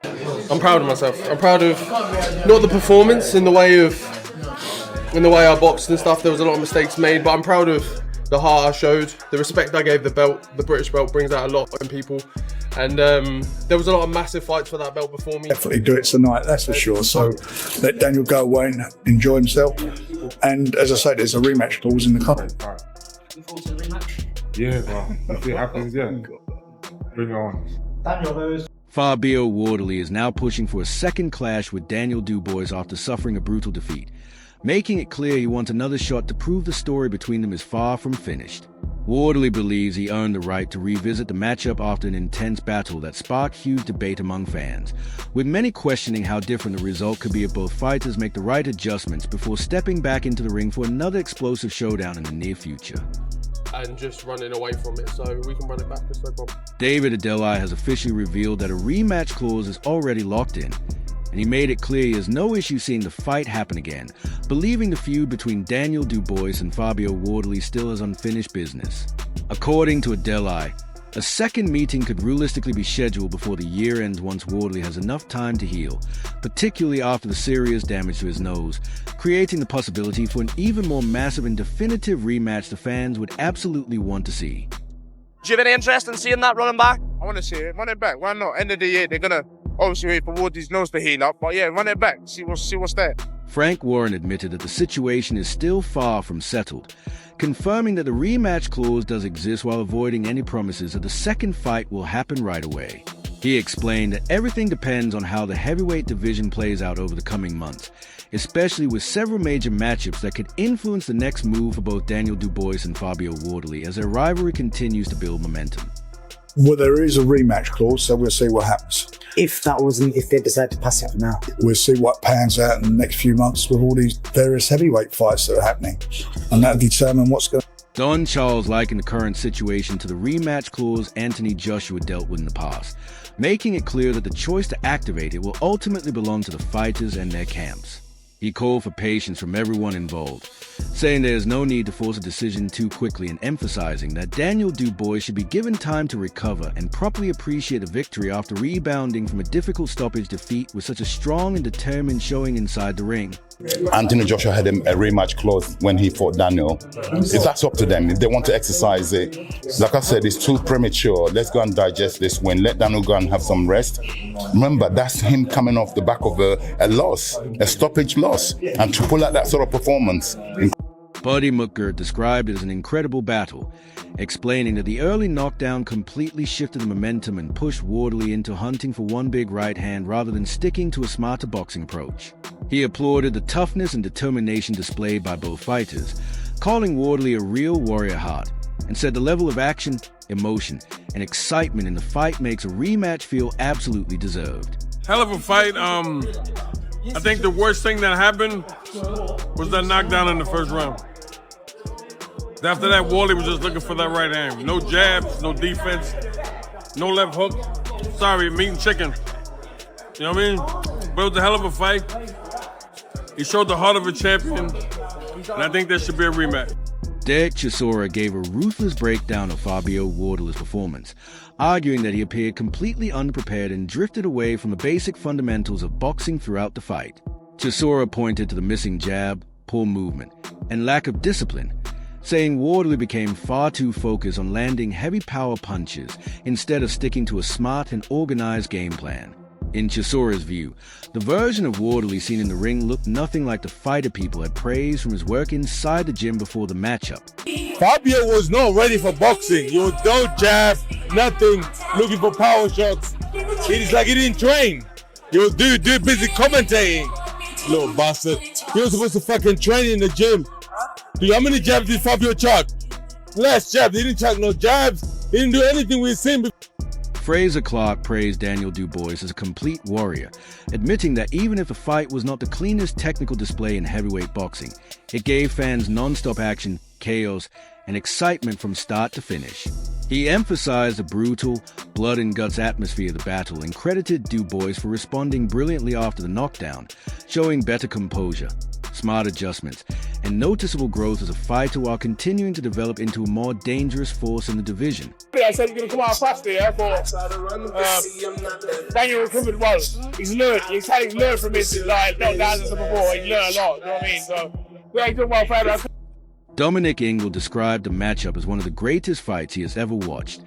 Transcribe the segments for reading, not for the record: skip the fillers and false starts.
I'm proud of myself. I'm proud of not the performance in the way I boxed and stuff. There was a lot of mistakes made, but I'm proud of the heart I showed, the respect I gave the belt. The British belt brings out a lot in people, and there was a lot of massive fights for that belt before me. Definitely do it tonight, that's for sure. So let Daniel go away and enjoy himself. And as I said, there's a rematch clause in the contract. Looking forward to the rematch? Yeah, well, if it happens, yeah. Bring it on. Daniel, Fabio Wardley is now pushing for a second clash with Daniel Dubois after suffering a brutal defeat, making it clear he wants another shot to prove the story between them is far from finished. Wardley believes he earned the right to revisit the matchup after an intense battle that sparked huge debate among fans, with many questioning how different the result could be if both fighters make the right adjustments before stepping back into the ring for another explosive showdown in the near future. And just running away from it, so we can run it back, it's no problem. David Adelaide has officially revealed that a rematch clause is already locked in, and he made it clear he has no issue seeing the fight happen again, believing the feud between Daniel Dubois and Fabio Wardley still has unfinished business. According to Adelaide, a second meeting could realistically be scheduled before the year ends once Wardley has enough time to heal, particularly after the serious damage to his nose, creating the possibility for an even more massive and definitive rematch the fans would absolutely want to see. Do you have any interest in seeing that running back? I want to see it. Run it back. Why not? End of the year, they're going to obviously wait for Wardley's nose to heal up. But yeah, run it back. See what's there. Frank Warren admitted that the situation is still far from settled, confirming that the rematch clause does exist while avoiding any promises that the second fight will happen right away. He explained that everything depends on how the heavyweight division plays out over the coming months, especially with several major matchups that could influence the next move for both Daniel Dubois and Fabio Wardley as their rivalry continues to build momentum. Well, there is a rematch clause, so we'll see what happens. if they decide to pass it for now. We'll see what pans out in the next few months with all these various heavyweight fights that are happening, and that'll determine what's going. Don Charles likened the current situation to the rematch clause Anthony Joshua dealt with in the past, making it clear that the choice to activate it will ultimately belong to the fighters and their camps. He called for patience from everyone involved, saying there is no need to force a decision too quickly and emphasizing that Daniel Dubois should be given time to recover and properly appreciate the victory after rebounding from a difficult stoppage defeat with such a strong and determined showing inside the ring. Anthony Joshua had a rematch clause when he fought Daniel. If that's up to them, if they want to exercise it, like I said, it's too premature. Let's go and digest this win. Let Daniel go and have some rest. Remember, that's him coming off the back of a loss, a stoppage loss, and to pull out that sort of performance. Buddy Mucker described it as an incredible battle, explaining that the early knockdown completely shifted the momentum and pushed Wardley into hunting for one big right hand rather than sticking to a smarter boxing approach. He applauded the toughness and determination displayed by both fighters, calling Wardley a real warrior heart, and said the level of action, emotion, and excitement in the fight makes a rematch feel absolutely deserved. Hell of a fight. I think the worst thing that happened was that knockdown in the first round. After that, Wardley was just looking for that right hand. No jabs, no defense, no left hook. Sorry, meat and chicken. You know what I mean? But it was a hell of a fight. He showed the heart of a champion, and I think there should be a rematch. Derek Chisora gave a ruthless breakdown of Fabio Wardley's performance, arguing that he appeared completely unprepared and drifted away from the basic fundamentals of boxing throughout the fight. Chisora pointed to the missing jab, poor movement, and lack of discipline, saying Wardley became far too focused on landing heavy power punches instead of sticking to a smart and organized game plan. In Chisora's view, the version of Wardley seen in the ring looked nothing like the fighter people had praised from his work inside the gym before the matchup. Fabio was not ready for boxing. He was no jab, nothing, looking for power shots. It's like he didn't train. He was busy commentating. Little bastard. He was supposed to fucking train in the gym. Dude, how many jabs did Fabio chuck? Less jabs. He didn't chuck no jabs. He didn't do anything we've seen before. Fraser Clark praised Daniel Dubois as a complete warrior, admitting that even if the fight was not the cleanest technical display in heavyweight boxing, it gave fans non-stop action, chaos, and excitement from start to finish. He emphasized the brutal, blood and guts atmosphere of the battle and credited Dubois for responding brilliantly after the knockdown, showing better composure. smart adjustments, and noticeable growth as a fighter while continuing to develop into a more dangerous force in the division. I said he's going to come out faster, yeah, but Daniel recovered well. He's learned from his knockdowns and stuff before. He's learned a lot, you know what I mean? So, yeah, he's done well, Fabio. Dominic Ingle described the matchup as one of the greatest fights he has ever watched,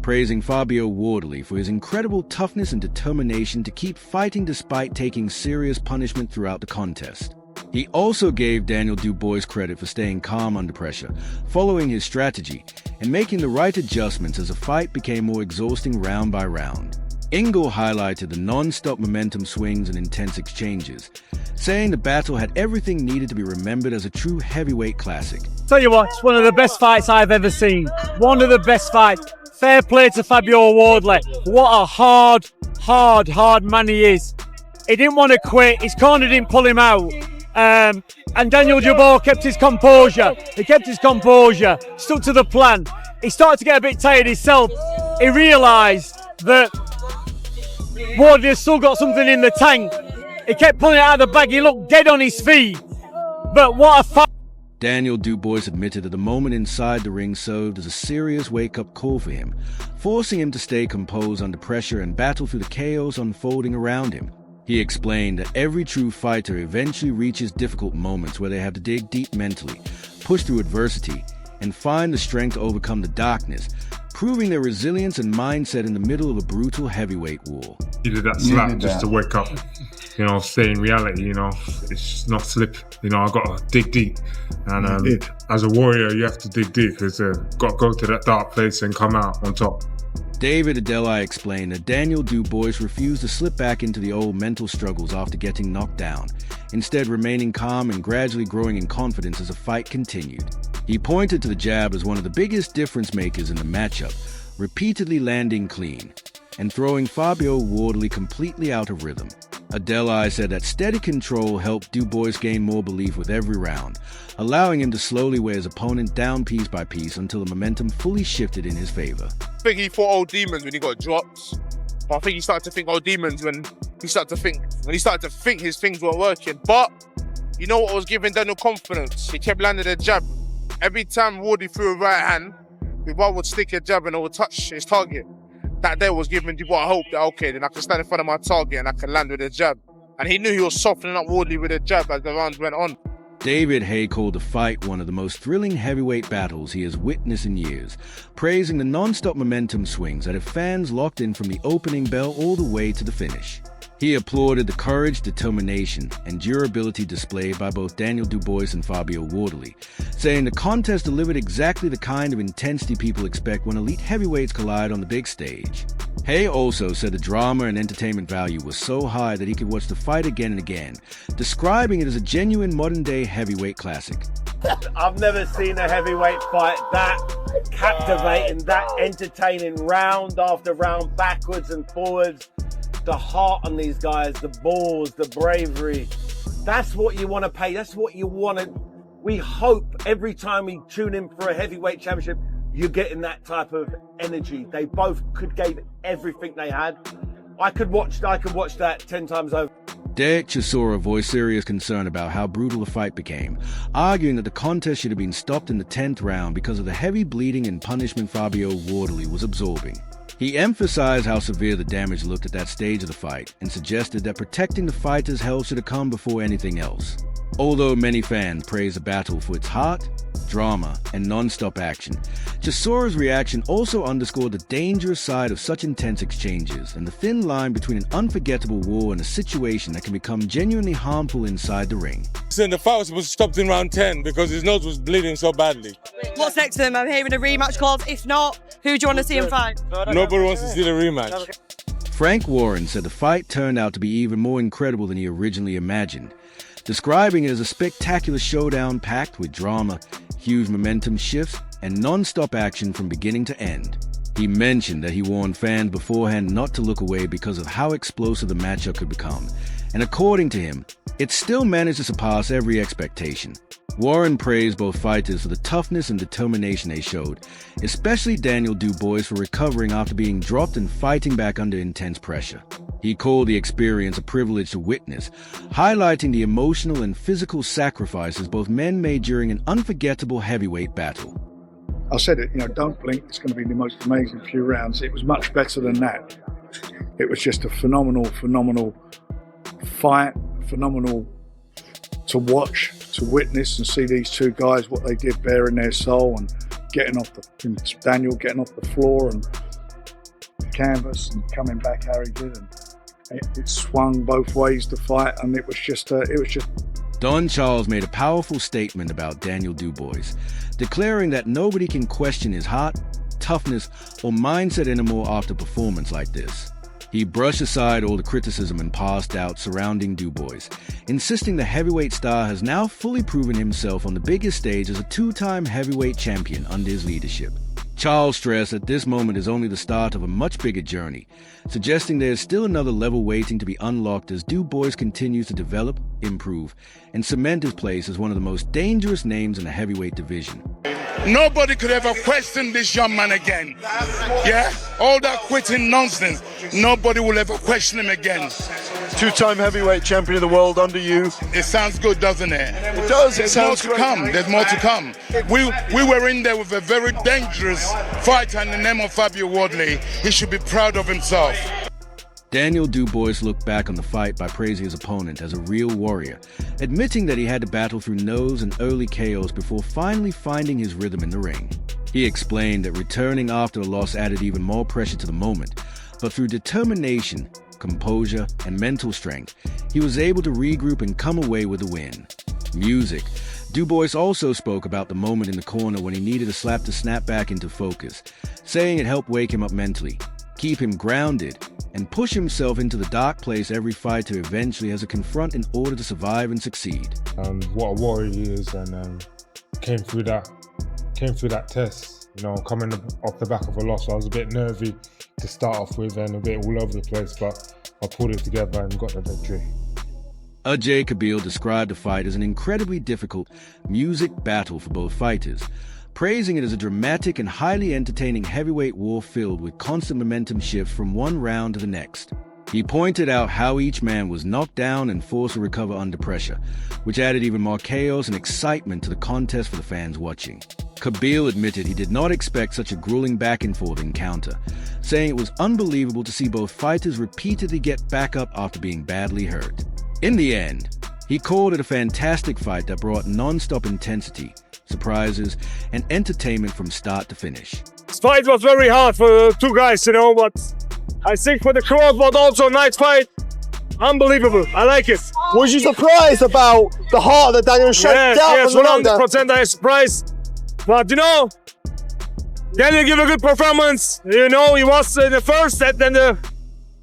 praising Fabio Wardley for his incredible toughness and determination to keep fighting despite taking serious punishment throughout the contest. He also gave Daniel Dubois credit for staying calm under pressure, following his strategy, and making the right adjustments as the fight became more exhausting round by round. Ingle highlighted the non-stop momentum swings and intense exchanges, saying the battle had everything needed to be remembered as a true heavyweight classic. Tell you what, it's one of the best fights I've ever seen. One of the best fights. Fair play to Fabio Wardley. What a hard man he is. He didn't want to quit. His corner didn't pull him out. And Daniel Dubois kept his composure. He kept his composure, stuck to the plan. He started to get a bit tired himself. He realised that Wardley has still got something in the tank. He kept pulling it out of the bag. He looked dead on his feet. But what a fight. Daniel Dubois admitted that the moment inside the ring served as a serious wake-up call for him, forcing him to stay composed under pressure and battle through the chaos unfolding around him. He explained that every true fighter eventually reaches difficult moments where they have to dig deep mentally, push through adversity, and find the strength to overcome the darkness, proving their resilience and mindset in the middle of a brutal heavyweight war. Needed that slap just to wake up, you know, stay in reality, you know, it's not slip, you know, I got to dig deep. And as a warrior, you have to dig deep because got to go to that dark place and come out on top. David Adeli explained that Daniel Dubois refused to slip back into the old mental struggles after getting knocked down, instead remaining calm and gradually growing in confidence as the fight continued. He pointed to the jab as one of the biggest difference makers in the matchup, repeatedly landing clean and throwing Fabio Wardley completely out of rhythm. Adeli said that steady control helped Dubois gain more belief with every round, allowing him to slowly wear his opponent down piece by piece until the momentum fully shifted in his favor. I think he fought old demons when he got dropped. But I think he started to think old demons when he started to think his things weren't working. But you know what was giving Daniel confidence? He kept landing a jab. Every time Wardley threw a right hand, Dubois would stick a jab and it would touch his target. That day was giving Dubois hope that, okay, then I can stand in front of my target and I can land with a jab. And he knew he was softening up Wardley with a jab as the rounds went on. David Hay called the fight one of the most thrilling heavyweight battles he has witnessed in years, praising the non-stop momentum swings that have fans locked in from the opening bell all the way to the finish. He applauded the courage, determination, and durability displayed by both Daniel Dubois and Fabio Wardley, saying the contest delivered exactly the kind of intensity people expect when elite heavyweights collide on the big stage. Hay also said the drama and entertainment value was so high that he could watch the fight again and again, describing it as a genuine modern-day heavyweight classic. I've never seen a heavyweight fight that captivating, that entertaining, round after round, backwards and forwards. The heart on these guys, the balls, the bravery. That's what you want to pay. That's what you want to. We hope every time we tune in for a heavyweight championship, you're getting that type of energy. They both gave everything they had. I could watch that 10 times over. Derek Chisora voiced serious concern about how brutal the fight became, arguing that the contest should have been stopped in the 10th round because of the heavy bleeding and punishment Fabio Wardley was absorbing. He emphasized how severe the damage looked at that stage of the fight and suggested that protecting the fighter's health should have come before anything else. Although many fans praised the battle for its heart, drama, and non-stop action, Chisora's reaction also underscored the dangerous side of such intense exchanges and the thin line between an unforgettable war and a situation that can become genuinely harmful inside the ring. The fight was supposed to stop in round 10 because his nose was bleeding so badly. What's next to him? I'm hearing a rematch clause. If not, who do you want to see him fight? Nobody wants to see the rematch. Frank Warren said the fight turned out to be even more incredible than he originally imagined, describing it as a spectacular showdown packed with drama, huge momentum shifts, and non-stop action from beginning to end. He mentioned that he warned fans beforehand not to look away because of how explosive the matchup could become, and according to him, it still managed to surpass every expectation. Warren praised both fighters for the toughness and determination they showed, especially Daniel Dubois for recovering after being dropped and fighting back under intense pressure. He called the experience a privilege to witness, highlighting the emotional and physical sacrifices both men made during an unforgettable heavyweight battle. I said it, don't blink, it's going to be the most amazing few rounds. It was much better than that. It was just a phenomenal fight, phenomenal to watch, to witness and see these two guys, what they did bearing their soul and Daniel getting off the floor and the canvas and coming back how he did. And it swung both ways to fight, and it was just. Don Charles made a powerful statement about Daniel Dubois, declaring that nobody can question his heart, toughness, or mindset anymore after a performance like this. He brushed aside all the criticism and past doubts surrounding Dubois, insisting the heavyweight star has now fully proven himself on the biggest stage as a two-time heavyweight champion under his leadership. Charles stressed that this moment is only the start of a much bigger journey, suggesting there is still another level waiting to be unlocked as Dubois continues to develop, improve, and cement his place as one of the most dangerous names in the heavyweight division. Nobody could ever question this young man again. Yeah? All that quitting nonsense. Nobody will ever question him again. Two-time heavyweight champion of the world under you. It sounds good, doesn't it? It does. There's more to come. There's more to come. We were in there with a very dangerous fighter in the name of Fabio Wardley. He should be proud of himself. Daniel Dubois looked back on the fight by praising his opponent as a real warrior, admitting that he had to battle through no's and early KOs before finally finding his rhythm in the ring. He explained that returning after a loss added even more pressure to the moment, but through determination, composure, and mental strength, he was able to regroup and come away with a win. Music. Dubois also spoke about the moment in the corner when he needed a slap to snap back into focus, saying it helped wake him up mentally, keep him grounded, and push himself into the dark place every fighter eventually has to confront in order to survive and succeed. What a warrior he is, and came through that test. Coming off the back of a loss, I was a bit nervy to start off with and a bit all over the place, but I pulled it together and got the victory. Ajay Kabir described the fight as an incredibly difficult music battle for both fighters, praising it as a dramatic and highly entertaining heavyweight war filled with constant momentum shifts from one round to the next. He pointed out how each man was knocked down and forced to recover under pressure, which added even more chaos and excitement to the contest for the fans watching. Kabir admitted he did not expect such a grueling back-and-forth encounter, saying it was unbelievable to see both fighters repeatedly get back up after being badly hurt. In the end, he called it a fantastic fight that brought non-stop intensity, surprises, and entertainment from start to finish. This fight was very hard for two guys, but I think for the crowd was also a nice fight. Unbelievable. I like it. Was you surprised about the heart that Daniel showed? Yes, 100% I was surprised. But Daniel gave a good performance. He was in the first, and then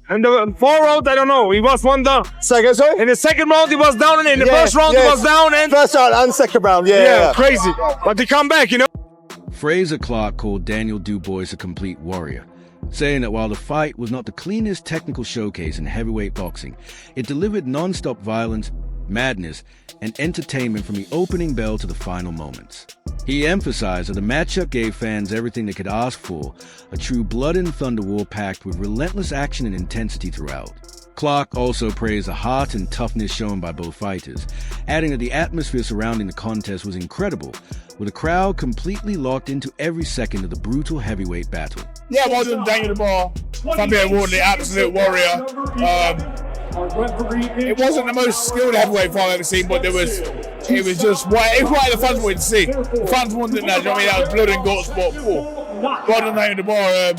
and the 4 round, I don't know. He was one down. Second, sorry? In the second round, he was down, and in the first round, he was down. And first round and second round, yeah. Crazy. But he come back, Fraser Clark called Daniel Dubois a complete warrior, saying that while the fight was not the cleanest technical showcase in heavyweight boxing, it delivered non-stop violence, madness, and entertainment from the opening bell to the final moments. He emphasized that the matchup gave fans everything they could ask for, a true blood and thunder war packed with relentless action and intensity throughout. Clark also praised the heart and toughness shown by both fighters, adding that the atmosphere surrounding the contest was incredible, with the crowd completely locked into every second of the brutal heavyweight battle. Yeah, well done, Daniel Dubois. Fabio Wardley, absolute warrior. It wasn't the most skilled heavyweight fight I've ever seen, but it was just what the fans wanted to see. The fans wanted that, that was blood and guts, but well done, Daniel Dubois.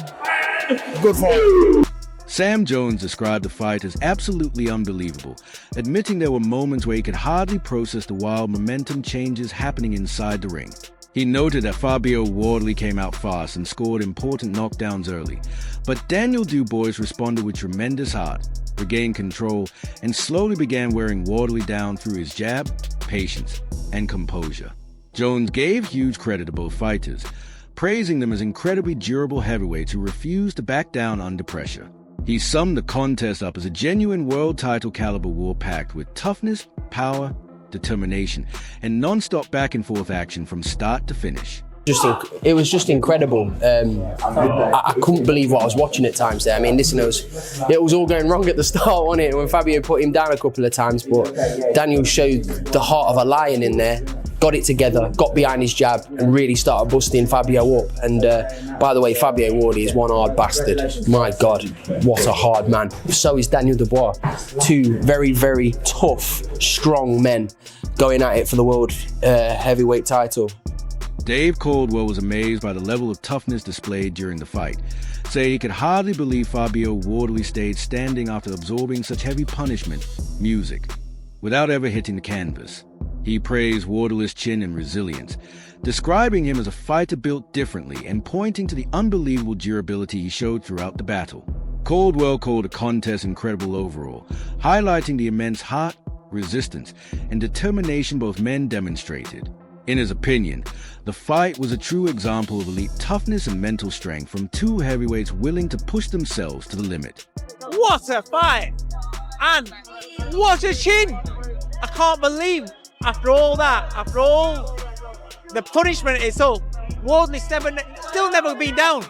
Good fight. Sam Jones described the fight as absolutely unbelievable, admitting there were moments where he could hardly process the wild momentum changes happening inside the ring. He noted that Fabio Wardley came out fast and scored important knockdowns early, but Daniel Dubois responded with tremendous heart, regained control, and slowly began wearing Wardley down through his jab, patience, and composure. Jones gave huge credit to both fighters, praising them as incredibly durable heavyweights who refused to back down under pressure. He summed the contest up as a genuine world title caliber war packed with toughness, power, determination, and non-stop back-and-forth action from start to finish. It was just incredible. I couldn't believe what I was watching at times there. I mean, listen, it was all going wrong at the start, wasn't it? When Fabio put him down a couple of times, but Daniel showed the heart of a lion in there, got it together, got behind his jab, and really started busting Fabio up. And by the way, Fabio Wardley is one hard bastard. My God, what a hard man. So is Daniel Dubois. Two very, very tough, strong men going at it for the world heavyweight title. Dave Caldwell was amazed by the level of toughness displayed during the fight, saying he could hardly believe Fabio Wardley stayed standing after absorbing such heavy punishment, music, without ever hitting the canvas. He praised Wardley's chin and resilience, describing him as a fighter built differently and pointing to the unbelievable durability he showed throughout the battle. Caldwell called the contest incredible overall, highlighting the immense heart, resistance, and determination both men demonstrated. In his opinion, the fight was a true example of elite toughness and mental strength from two heavyweights willing to push themselves to the limit. What a fight! And what a chin! I can't believe, after all that, after all the punishment itself, Wardley's still never been down.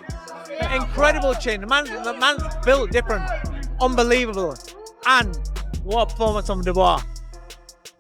Incredible chin. The man's built different. Unbelievable. And what a performance from Dubois.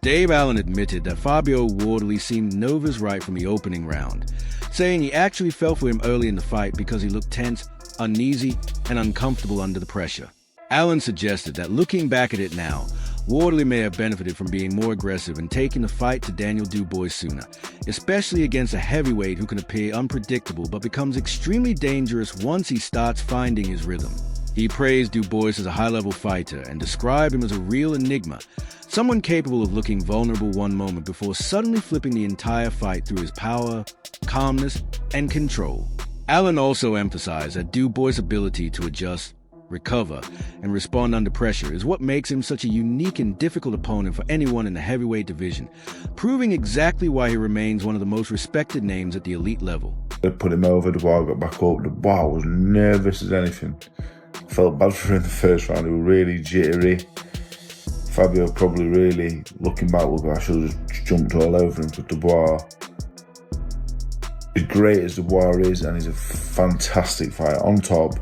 Dave Allen admitted that Fabio Wardley seemed nervous right from the opening round, saying he actually fell for him early in the fight because he looked tense, uneasy, and uncomfortable under the pressure. Allen suggested that looking back at it now, Wardley may have benefited from being more aggressive and taking the fight to Daniel Dubois sooner, especially against a heavyweight who can appear unpredictable but becomes extremely dangerous once he starts finding his rhythm. He praised Dubois as a high-level fighter and described him as a real enigma, someone capable of looking vulnerable one moment before suddenly flipping the entire fight through his power, calmness, and control. Allen also emphasized that Dubois' ability to adjust, recover, and respond under pressure is what makes him such a unique and difficult opponent for anyone in the heavyweight division, proving exactly why he remains one of the most respected names at the elite level. They put him over, Dubois got back up. Dubois was nervous as anything. Felt bad for him in the first round, he was really jittery. Fabio probably really, looking back, I should have just jumped all over him, but Dubois, as great as Dubois is, and he's a fantastic fighter. On top,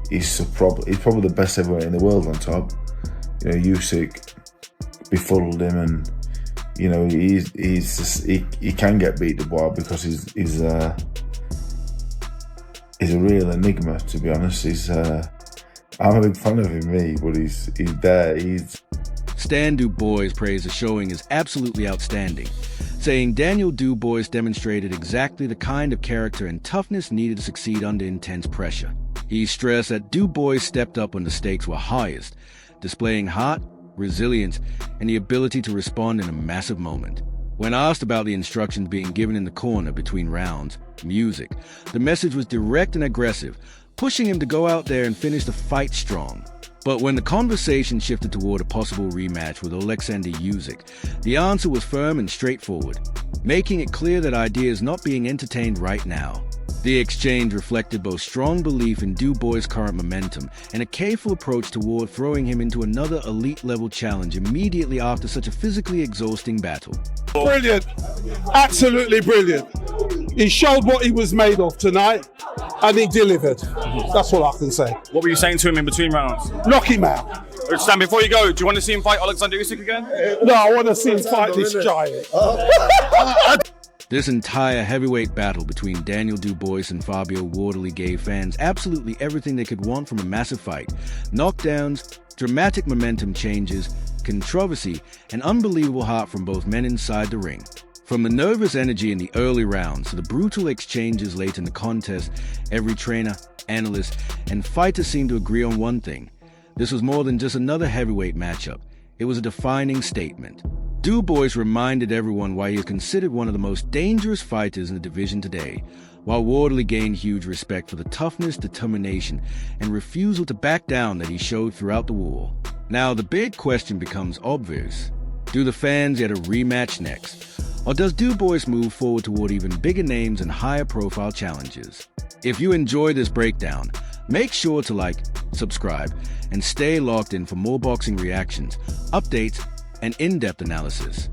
he's probably the best heavyweight in the world on top. You know, Usyk befuddled him, and you know he can get beat Dubois because he's a real enigma, to be honest. I'm a big fan of him, but he's there. Stan Dubois praised the showing as absolutely outstanding, saying Daniel Dubois demonstrated exactly the kind of character and toughness needed to succeed under intense pressure. He stressed that Dubois stepped up when the stakes were highest, displaying heart, resilience, and the ability to respond in a massive moment. When asked about the instructions being given in the corner between rounds, music, the message was direct and aggressive, pushing him to go out there and finish the fight strong. But when the conversation shifted toward a possible rematch with Alexander Usyk, the answer was firm and straightforward, making it clear that idea is not being entertained right now. The exchange reflected both strong belief in Dubois' current momentum and a careful approach toward throwing him into another elite-level challenge immediately after such a physically exhausting battle. Brilliant. Absolutely brilliant. He showed what he was made of tonight, and he delivered. That's all I can say. What were you saying to him in between rounds? Knock him out. Stan, before you go, do you want to see him fight Alexander Usyk again? No, I want to see him fight this giant. This entire heavyweight battle between Daniel Dubois and Fabio Wardley gave fans absolutely everything they could want from a massive fight. Knockdowns, dramatic momentum changes, controversy, and unbelievable heart from both men inside the ring. From the nervous energy in the early rounds to the brutal exchanges late in the contest, every trainer, analyst, and fighter seemed to agree on one thing. This was more than just another heavyweight matchup. It was a defining statement. Dubois reminded everyone why he is considered one of the most dangerous fighters in the division today, while Wardley gained huge respect for the toughness, determination, and refusal to back down that he showed throughout the war. Now, the big question becomes obvious. Do the fans get a rematch next? Or does Dubois move forward toward even bigger names and higher profile challenges? If you enjoy this breakdown, make sure to like, subscribe, and stay locked in for more boxing reactions, updates, and in-depth analysis.